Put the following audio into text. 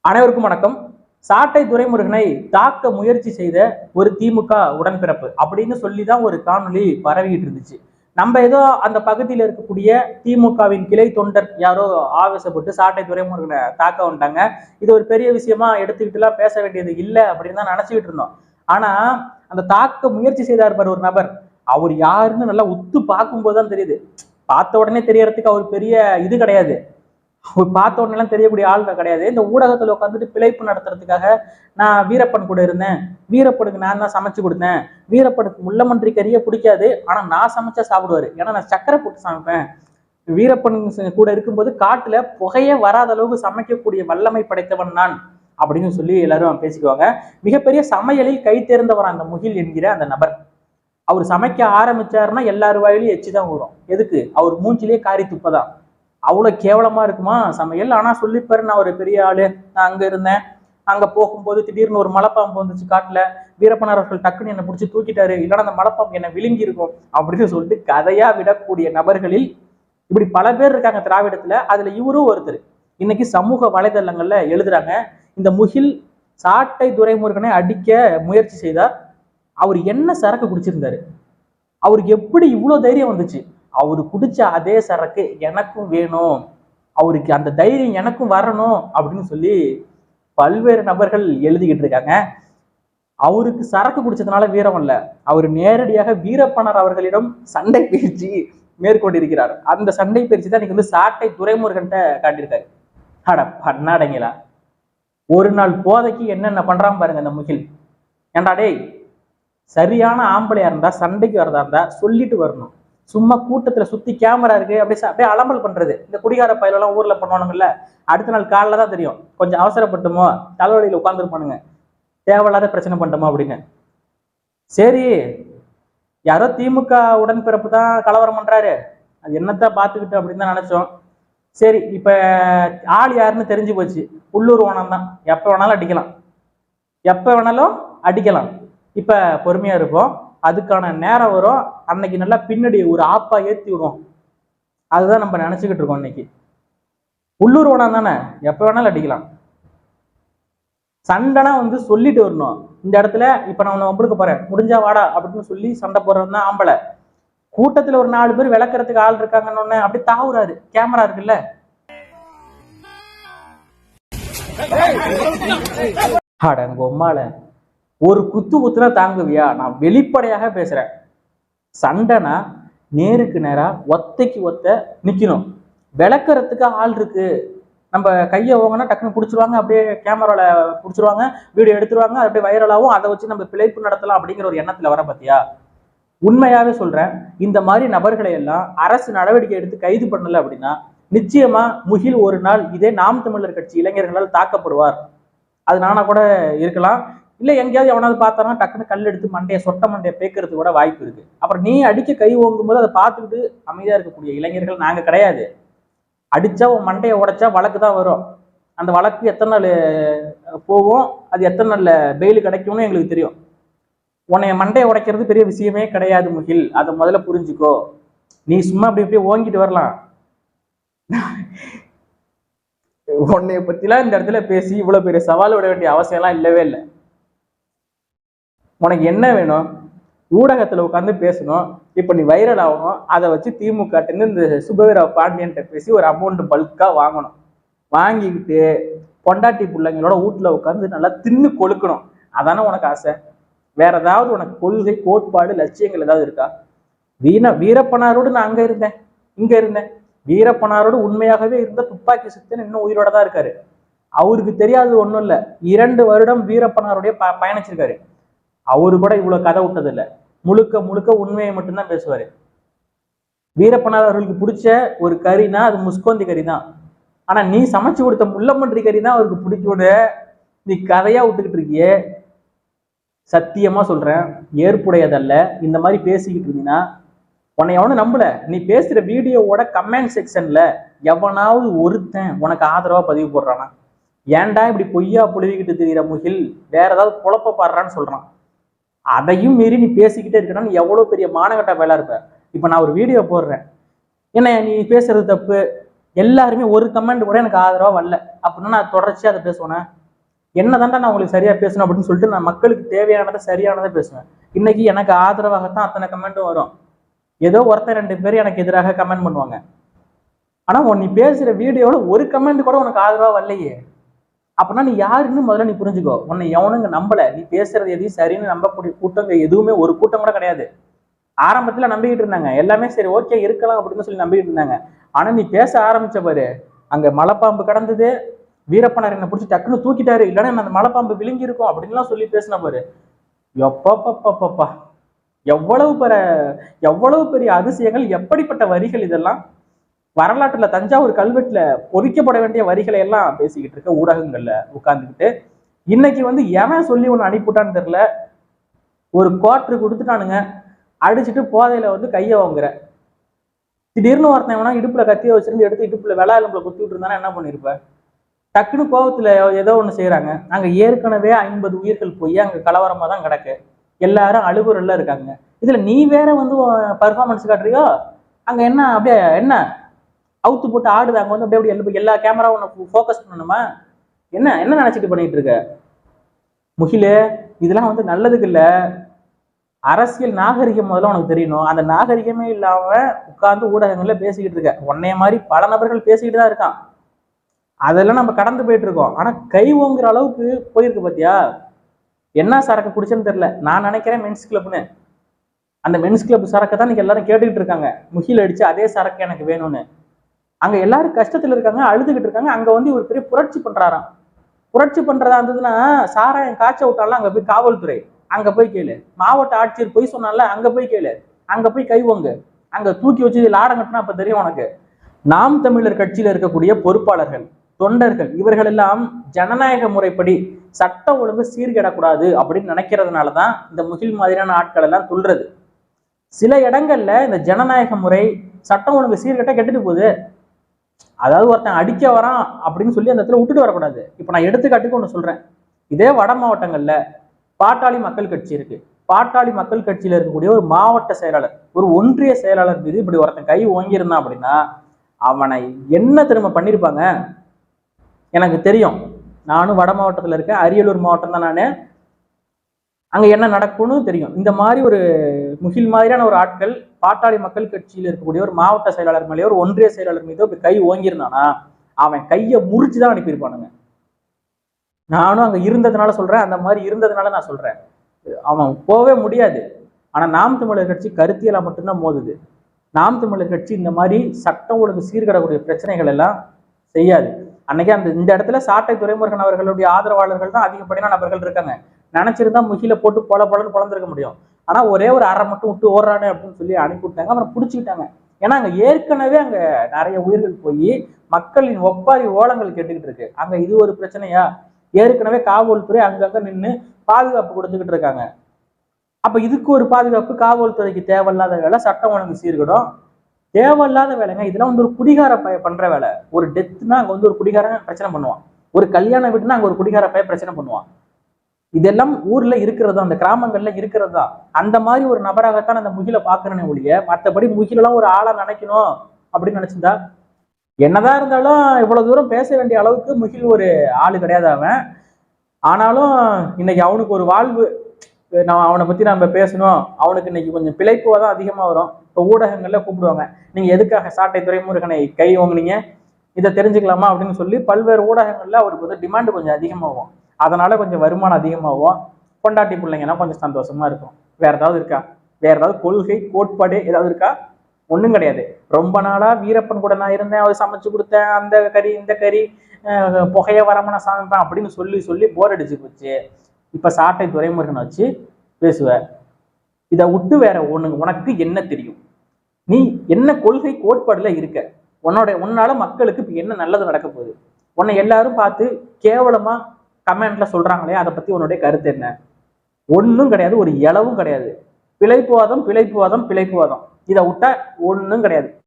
அனைவருக்கும் வணக்கம். சாட்டை துரைமுருகனை தாக்க முயற்சி செய்த ஒரு திமுக உடன்பிறப்பு அப்படின்னு சொல்லிதான் ஒரு காணொலி பரவிட்டு இருந்துச்சு. நம்ம ஏதோ அந்த பகுதியில் இருக்கக்கூடிய திமுகவின் கிளை தொண்டர் யாரோ ஆவேசப்பட்டு சாட்டை துரைமுருகனை தாக்க வந்துட்டாங்க. இது ஒரு பெரிய விஷயமா எடுத்துக்கிட்டுலாம் பேச வேண்டியது இல்லை அப்படின்னு தான் நினைச்சுக்கிட்டு இருந்தோம். ஆனா அந்த தாக்க முயற்சி செய்தார் பாரு ஒரு நபர், அவர் யாருன்னு நல்லா உத்து பார்க்கும்போது தான் தெரியுது. பார்த்த உடனே தெரியறதுக்கு அவர் பெரிய இது கிடையாது, பார்த்த உடனே எல்லாம் தெரியக்கூடிய ஆள்கள் கிடையாது. இந்த ஊடகத்துல உட்காந்துட்டு பிழைப்பு நடத்துறதுக்காக நான் வீரப்பன் கூட இருந்தேன், வீரப்பனுக்கு நான் தான் சமைச்சு கொடுத்தேன், வீரப்பனுக்கு முள்ளமன்றி கறியே பிடிக்காது, ஆனா நான் சமைச்சா சாப்பிடுவாரு, ஏன்னா நான் சக்கரை போட்டு சமைப்பேன், வீரப்பன் கூட இருக்கும்போது காட்டுல புகையே வராத அளவுக்கு சமைக்கக்கூடிய வல்லமை படைத்தவன் நான் அப்படின்னு சொல்லி எல்லாரும் பேசிக்குவாங்க. மிகப்பெரிய சமையலில் கை தேர்ந்தவர் அந்த முகில் என்கிற அந்த நபர். அவர் சமைக்க ஆரம்பிச்சாருன்னா எல்லாரு வாயிலையும் எச்சுதான் வரும். எதுக்கு? அவர் மூஞ்சிலேயே காரி துப்பதான். அவ்வளவு கேவலமா இருக்குமா சமையல். ஆனா சொல்லிப்பாரு, நான் ஒரு பெரிய ஆளு, நான் அங்க இருந்தேன், அங்க போகும்போது திடீர்னு ஒரு மலைப்பாம்பு வந்துச்சு காட்டுல, வீரப்பனார் அவர்கள் டக்குன்னு என்னை பிடிச்சி தூக்கிட்டாரு, இல்லைன்னா அந்த மலைப்பாம்பு என்னை விழுங்கி இருக்கும் அப்படின்னு சொல்லிட்டு கதையா விடக்கூடிய நபர்களில் இப்படி பல பேர் இருக்காங்க திராவிடத்துல. அதுல இவரும் ஒருத்தர். இன்னைக்கு சமூக வலைதளங்கள்ல எழுதுறாங்க, இந்த முகில் சாட்டை துரைமுருகனை அடிக்க முயற்சி செய்தார், அவர் என்ன சரக்கு குடிச்சிருந்தாரு, அவருக்கு எப்படி இவ்வளவு தைரியம் வந்துச்சு, அவரு குடிச்ச அதே சரக்கு எனக்கும் வேணும், அவருக்கு அந்த தைரியம் எனக்கும் வரணும் அப்படின்னு சொல்லி பல்வேறு நபர்கள் எழுதிக்கிட்டு இருக்காங்க. அவருக்கு சரக்கு குடிச்சதுனால வீரம் அல்ல, அவர் நேரடியாக வீரப்பனார் அவர்களிடம் சண்டை பயிற்சி மேற்கொண்டிருக்கிறார். அந்த சண்டை பயிற்சி தான் இன்னைக்கு வந்து சாட்டை துரைமுருகன்ட்ட காட்டியிருக்காரு. அட பண்ணாடைங்களா, ஒரு நாள் போதைக்கு என்னென்ன பண்றான் பாருங்க இந்த முகில். ஏண்டா டேய், சரியான ஆம்பளையா இருந்தா சண்டைக்கு வரதா இருந்தா சொல்லிட்டு வரணும். சும்மா கூட்டத்துல சுத்தி கேமரா இருக்கு அப்படியே அலம்பல் பண்றது, இந்த குடிகார பயிலெல்லாம் ஊர்ல பண்ணுவானுங்கல்ல, அடுத்த நாள் காலைல தான் தெரியும், கொஞ்சம் அவசரப்பட்டுமோ தலைவலியில உட்காந்துருப்பானுங்க, தேவையில்லாத பிரச்சனை பண்ணிட்டோமோ அப்படின்னு. சரி, யாரோ திமுக உடன்பிறப்பு தான் கலவரம் பண்றாரு, அது என்னத்தான் பார்த்துக்கிட்டு அப்படின்னு தான் நினைச்சோம். சரி, இப்ப ஆள் யாருன்னு தெரிஞ்சு போச்சு, உள்ளூர் ஓனம் தான், எப்ப வேணாலும் அடிக்கலாம், எப்ப வேணாலும் அடிக்கலாம். இப்ப பொறுமையா இருப்போம், அதுக்கான நேரம் வரும், அன்னைக்கு நல்லா பின்னாடி ஒரு ஆப்பா ஏத்தி விடும், அதுதான் நம்ம நினைச்சுக்கிட்டு இருக்கோம். இன்னைக்கு உள்ளூர் ஓனம் தானே, எப்ப வேணாலும் அடிக்கலாம். சண்டைனா வந்து சொல்லிட்டு வரணும். இந்த இடத்துல இப்ப நான் உன்னை ஒம்பளுக்கு போறேன், முடிஞ்சா வாடா அப்படின்னு சொல்லி சண்டை போடுறது தான் ஆம்பளை. கூட்டத்துல ஒரு 4 பேர் விளக்குறதுக்கு ஆள் இருக்காங்கன்னு அப்படி தாவுறாரு, கேமரா இருக்குல்ல, அடங்கொம்மால ஒரு குத்து குத்துனா தாங்குவியா? நான் வெளிப்படையாக பேசுறேன். சண்டைனா நேருக்கு நேரா ஒத்தைக்கு ஒத்த நிக்கணும். விளக்குறதுக்கு ஆள் இருக்கு, நம்ம கையை ஓங்கன்னா டக்குன்னு பிடிச்சிருவாங்க, அப்படியே கேமரால பிடிச்சிருவாங்க, வீடியோ எடுத்துருவாங்க, அப்படியே வைரலாகவும், அதை வச்சு நம்ம பிழைப்பு நடத்தலாம் அப்படிங்கிற ஒரு எண்ணத்துல வர பார்த்தியா? உண்மையாவே சொல்றேன், இந்த மாதிரி நபர்களை எல்லாம் அரசு நடவடிக்கை எடுத்து கைது பண்ணல அப்படின்னா நிச்சயமா முகில் ஒரு நாள் இதே நாம் தமிழர் கட்சி இளைஞர்களால் தாக்கப்படுவார். அது நானா கூட இருக்கலாம், இல்லை எங்கேயாவது எவனாவது பார்த்தானா டக்குன்னு கல் எடுத்து மண்டையை சொட்ட மண்டையை பேக்கிறதுக்கு கூட வாய்ப்பு இருக்கு. அப்புறம் நீ அடிக்க கை ஓங்கும் போது அதை பார்த்துக்கிட்டு அமைதியா இருக்கக்கூடிய இளைஞர்கள் நாங்க கிடையாது. அடிச்சா உன் மண்டையை உடைச்சா வழக்கு தான் வரும், அந்த வழக்கு எத்தனை நாள் போகும், அது எத்தனை நாள்ல பெயில் கிடைக்கும்னு எங்களுக்கு தெரியும். உன்னைய மண்டையை உடைக்கிறது பெரிய விஷயமே கிடையாது முகில், அதை முதல்ல புரிஞ்சுக்கோ. நீ சும்மா அப்படி இப்படி ஓங்கிட்டு வரலாம், உன்னைய பத்திலாம் இந்த இடத்துல பேசி இவ்வளவு பெரிய சவால் விட வேண்டிய அவசியம் எல்லாம் இல்லவே இல்லை. உனக்கு என்ன வேணும்? ஊடகத்துல உட்காந்து பேசணும், இப்ப நீ வைரல் ஆகணும், அதை வச்சு திமுக இந்த சுபவீர பாண்டியன் பேசி ஒரு அமௌண்ட் பல்கா வாங்கணும், வாங்கிக்கிட்டு பொண்டாட்டி பிள்ளைங்களோட வீட்டுல உட்காந்து நல்லா தின்னு கொழுக்கணும், அதானே உனக்கு ஆசை? வேற ஏதாவது உனக்கு கொள்கை, கோட்பாடு, லட்சியங்கள் ஏதாவது இருக்கா? வீரப்பனாரோடு நான் அங்க இருந்தேன், இங்க இருந்தேன், வீரப்பனாரோடு உண்மையாகவே இருந்த துப்பாக்கி சுத்தன் இன்னும் உயிரோட தான் இருக்காரு. அவருக்கு தெரியாதது ஒண்ணும் இல்லை, 2 வருடம் வீரப்பனாருடைய பயணிச்சிருக்காரு. அவரு கூட இவ்வளவு கதை விட்டது இல்லை, முழுக்க முழுக்க உண்மையை மட்டும்தான் பேசுவாரு. வீரப்பனார் அவர்களுக்கு பிடிச்ச ஒரு கறினா அது முஸ்கோந்தி கறி தான், ஆனா நீ சமைச்சு கொடுத்த முள்ளமன்றி கறி தான் அவருக்கு பிடிக்கும்னு நீ கதையா விட்டுக்கிட்டு இருக்கியே. சத்தியமா சொல்றேன், ஏற்புடையதல்ல. இந்த மாதிரி பேசிக்கிட்டு இருந்தீங்கன்னா உன்னை எவனும் நம்பல. நீ பேசுற வீடியோவோட கமெண்ட் செக்ஷன்ல எவனாவது ஒருத்தன் உனக்கு ஆதரவா பதிவு போடுறானா? ஏன்டா இப்படி பொய்யா புழுவிக்கிட்டு தெரியுற முகில், வேற ஏதாவது குழப்ப பாடுறான்னு சொல்றான். அதையும் மீறி நீ பேசிக்கிட்டே இருக்கணும், நீ எவ்வளவு பெரிய மானகட்ட வேலை இருப்ப. இப்ப நான் ஒரு வீடியோ போடுறேன், என்ன நீ பேசுறது தப்பு, எல்லாருமே ஒரு கமெண்ட் கூட எனக்கு ஆதரவா வரல அப்படின்னா நான் தொடர்ச்சியா அதை பேசுவேன். என்னதான்டா நான் உங்களுக்கு சரியா பேசணும் அப்படின்னு சொல்லிட்டு நான் மக்களுக்கு தேவையானதை சரியானதை பேசுவேன். இன்னைக்கு எனக்கு ஆதரவாகத்தான் அத்தனை கமெண்ட்டும் வரும். ஏதோ ஒருத்தர் 2 பேர் எனக்கு எதிராக கமெண்ட் பண்ணுவாங்க. ஆனா நீ பேசுற வீடியோல ஒரு கமெண்ட் கூட உனக்கு ஆதரவா வரலையே, அப்படின்னா நீ யாருன்னு முதல்ல நீ புரிஞ்சுக்கோ. உன்னை எவனுங்க நம்பல. நீ பேசுறது எதையும் சரின்னு நம்பக்கூடிய கூட்டங்க எதுவுமே ஒரு கூட்டம் கூட கிடையாது. ஆரம்பத்துல நம்பிக்கிட்டு இருந்தாங்க, எல்லாமே சரி ஓகே இருக்கலாம் அப்படின்னு சொல்லி நம்பிக்கிட்டு இருந்தாங்க. ஆனா நீ பேச ஆரம்பிச்ச பாரு, அங்க மலைப்பாம்பு கடந்தது, வீரப்பனார் என்ன பிடிச்சி டக்குன்னு தூக்கிட்டாரு, இல்லைன்னா அந்த மலைப்பாம்பு விழுங்கி இருக்கும் அப்படின்லாம் சொல்லி பேசின பாரு. எப்பப்பப்பப்பா, எவ்வளவு பெரிய அதிசயங்கள், எப்படிப்பட்ட வரிகள் இதெல்லாம். வரலாற்றுல தஞ்சாவூர் கல்வெட்டுல பொறிக்கப்பட வேண்டிய வரிகளை எல்லாம் பேசிக்கிட்டு இருக்க ஊடகங்கள்ல உட்கார்ந்துக்கிட்டு இன்னைக்கு எவன் சொல்லி ஒண்ணு அனுப்பிவிட்டான்னு தெரியல, ஒரு குவார்டர் கொடுத்துட்டானுங்க, அடிச்சுட்டு போதையில கையை வாங்குற. திடீர்னு ஒருத்தன் வேணா இடுப்புல கத்திய வச்சிருந்து எடுத்து இடுப்புல வெளா எலும்புல குத்தி விட்டு இருந்தானா என்ன பண்ணிருப்ப? டக்குன்னு கோபத்துல ஏதோ ஒண்ணு செய்யறாங்க. அங்க ஏற்கனவே 50 உயிர்கள் போய் அங்க கலவரமா தான் கிடக்கு, எல்லாரும் அழுகுறல்ல இருக்காங்க. இதுல நீ வேற பர்ஃபார்மன்ஸ் காட்டுறியோ? அங்க என்ன அப்படியே என்ன அவுத்து போட்டு ஆடுது, அங்க அப்படியே அப்படியே எல்லா கேமராவும் ஃபோக்கஸ் பண்ணணுமா? என்ன என்ன நினைச்சிட்டு பண்ணிட்டு இருக்க முகிலே? இதெல்லாம் நல்லதுக்கு இல்ல. அரசியல் நாகரிகம் முதல்ல உனக்கு தெரியணும். அந்த நாகரிகமே இல்லாம உட்கார்ந்து ஊடகங்கள்ல பேசிக்கிட்டு இருக்க. உன்னைய மாதிரி பல நபர்கள் பேசிக்கிட்டு தான் இருக்கான். அதெல்லாம் நம்ம கடந்து போயிட்டு இருக்கோம். ஆனா கை ஓங்குற அளவுக்கு போயிருக்கு பாத்தியா? என்ன சரக்கு குடிச்சேன்னு தெரியல. நான் நினைக்கிறேன் மென்ஸ் கிளப்னு. அந்த மென்ஸ் கிளப் சரக்கை தான் நீங்க எல்லாரும் கேட்டுக்கிட்டு இருக்காங்க. முகில் அடிச்சு அதே சரக்கு எனக்கு வேணும்னு. அங்க எல்லாரும் கஷ்டத்துல இருக்காங்க, அழுதுகிட்டு இருக்காங்க. அங்க ஒரு பெரிய புரட்சி பண்றாராம். புரட்சி பண்றதா இருந்ததுன்னா சாராயம் காய்ச்ச விட்டாலும் அங்க போய் காவல்துறை, அங்க போய் கேளு. மாவட்ட ஆட்சியர் போய் சொன்னால அங்க போய் கேளு. அங்க போய் கைவோங்க. அங்க தூக்கி வச்சு லாடம் கட்டினா அப்ப தெரியும் உனக்கு. நாம் தமிழர் கட்சியில இருக்கக்கூடிய பொறுப்பாளர்கள், தொண்டர்கள், இவர்கள் எல்லாம் ஜனநாயக முறைப்படி சட்டம் ஒழுங்கு சீர்கிடக்கூடாது அப்படின்னு நினைக்கிறதுனாலதான் இந்த முகில் மாதிரியான ஆட்கள் எல்லாம் துள்றது. சில இடங்கள்ல இந்த ஜனநாயக முறை சட்டம் ஒழுங்கு சீர்கெட்ட கெட்டுட்டு போகுது. அதாவது ஒருத்தன் அடிக்க வரான் அப்படின்னு சொல்லி அந்த இடத்துல விட்டுட்டு வரக்கூடாது. இப்ப நான் எடுத்துக்காட்டுக்கு ஒண்ணு சொல்றேன். இதே வட மாவட்டங்கள்ல பாட்டாளி மக்கள் கட்சி இருக்கு. பாட்டாளி மக்கள் கட்சியில இருக்கக்கூடிய ஒரு மாவட்ட செயலாளர், ஒரு ஒன்றிய செயலாளர் மீது இப்படி ஒருத்தன் கை ஓங்கியிருந்தான் அப்படின்னா அவனை என்ன திரும்ப பண்ணிருப்பாங்க எனக்கு தெரியும். நானும் வட மாவட்டத்துல இருக்கேன், அரியலூர் மாவட்டம் தான் நானு. அங்க என்ன நடக்கும்னு தெரியும். இந்த மாதிரி ஒரு முகில் மாதிரியான ஒரு ஆட்கள் பாட்டாளி மக்கள் கட்சியில் இருக்கக்கூடிய ஒரு மாவட்ட செயலாளர் மேலேயோ ஒரு ஒன்றிய செயலாளர் மீதோ கை ஓங்கியிருந்தானா அவன் கையை முறிச்சுதான் அனுப்பியிருப்பானுங்க. நானும் அங்க இருந்ததுனால சொல்றேன், அந்த மாதிரி இருந்ததுனால நான் சொல்றேன். அவன் போவே முடியாது. ஆனா நாம் தமிழர் கட்சி கருத்தியலா மட்டும்தான் மோதுது. நாம் தமிழர் கட்சி இந்த மாதிரி சட்டம் ஒழுங்கு சீர்கடக்கூடிய பிரச்சனைகள் எல்லாம் செய்யாது. அன்னைக்கு இந்த இடத்துல சாட்டை துரைமுருகன் அவர்களுடைய ஆதரவாளர்கள் தான் அதிகப்படியான நபர்கள் இருக்காங்க. நினைச்சிருந்தா முகில போட்டு பொலன்னு பொழந்திருக்க முடியும். ஆனா ஒரே ஒரு அரை மட்டும் விட்டு ஓடுறானே அப்படின்னு சொல்லி அனுப்பிவிட்டாங்க. அப்புறம் பிடிச்சிக்கிட்டாங்க. ஏன்னா அங்க ஏற்கனவே அங்க நிறைய உயிர்கள் போய் மக்களின் ஒப்பாரி ஓலங்கள் கேட்டுக்கிட்டு இருக்கு. அங்க இது ஒரு பிரச்சனையா? ஏற்கனவே காவல்துறை அங்கங்க நின்று பாதுகாப்பு கொடுத்துக்கிட்டு இருக்காங்க. அப்ப இதுக்கு ஒரு பாதுகாப்பு காவல்துறைக்கு தேவையில்லாத வேலை, சட்டம் ஒழுங்கு சீர்கிடும் தேவையில்லாத வேலைங்க. இதெல்லாம் ஒரு குடிகார பண்ற வேலை. ஒரு டெத்னா அங்க ஒரு குடிகாரன் பிரச்சனை பண்ணுவான். ஒரு கல்யாண வீட்டுனா அங்க ஒரு குடிகார பிரச்சனை பண்ணுவான். இதெல்லாம் ஊர்ல இருக்கிறது, அந்த கிராமங்கள்ல இருக்கிறது தான். அந்த மாதிரி ஒரு நபராகத்தான் அந்த முகில பாக்குறேன்னு ஒழிய மற்றபடி முகிலெல்லாம் ஒரு ஆளா நினைக்கணும் அப்படின்னு நினைச்சிருந்தா என்னதான் இருந்தாலும் இவ்வளவு தூரம் பேச வேண்டிய அளவுக்கு முகில் ஒரு ஆளு கிடையாது அவன். ஆனாலும் இன்னைக்கு அவனுக்கு ஒரு வாழ்வு, அவனை பத்தி நம்ம பேசணும், அவனுக்கு இன்னைக்கு கொஞ்சம் பிழைப்புவா தான் அதிகமா வரும். இப்போ ஊடகங்கள்ல கூப்பிடுவாங்க, நீங்க எதுக்காக சாட்டை துரைமுருகனை கை வாங்குனீங்க, இதை தெரிஞ்சுக்கலாமா அப்படின்னு சொல்லி பல்வேறு ஊடகங்கள்ல அவருக்கு டிமாண்ட் கொஞ்சம் அதிகமாகும். அதனால கொஞ்சம் வருமானம் அதிகமாகும். பொண்டாட்டி பிள்ளைங்கன்னா கொஞ்சம் சந்தோஷமா இருக்கும். வேற ஏதாவது இருக்கா? வேற ஏதாவது கொள்கை கோட்பாடு ஏதாவது இருக்கா? ஒண்ணும் கிடையாது. ரொம்ப நாளா வீரப்பன் கூட நான் இருந்தேன், அவர் சமைச்சு கொடுத்தேன், அந்த கறி இந்த கறி புகைய வராம நான் சமைப்பேன் அப்படின்னு சொல்லி சொல்லி போர் அடிச்சு போச்சு. இப்ப சாட்டை துரைமுருகனை வச்சு பேசுவ. இதை விட்டு வேற உனக்கு என்ன தெரியும்? நீ என்ன கொள்கை கோட்பாடுல இருக்க? உன்னால மக்களுக்கு இப்ப என்ன நல்லது நடக்க போகுது? உன்னை எல்லாரும் பார்த்து கேவலமா கமெண்ட்ல சொல்றாங்களே, அதை பத்தி உன்னுடைய கருத்து என்ன? ஒன்றும் கிடையாது, ஒரு இளவும் கிடையாது. பிழைப்புவாதம் பிழைப்புவாதம் பிழைப்புவாதம், இதை விட்டா ஒன்றும் கிடையாது.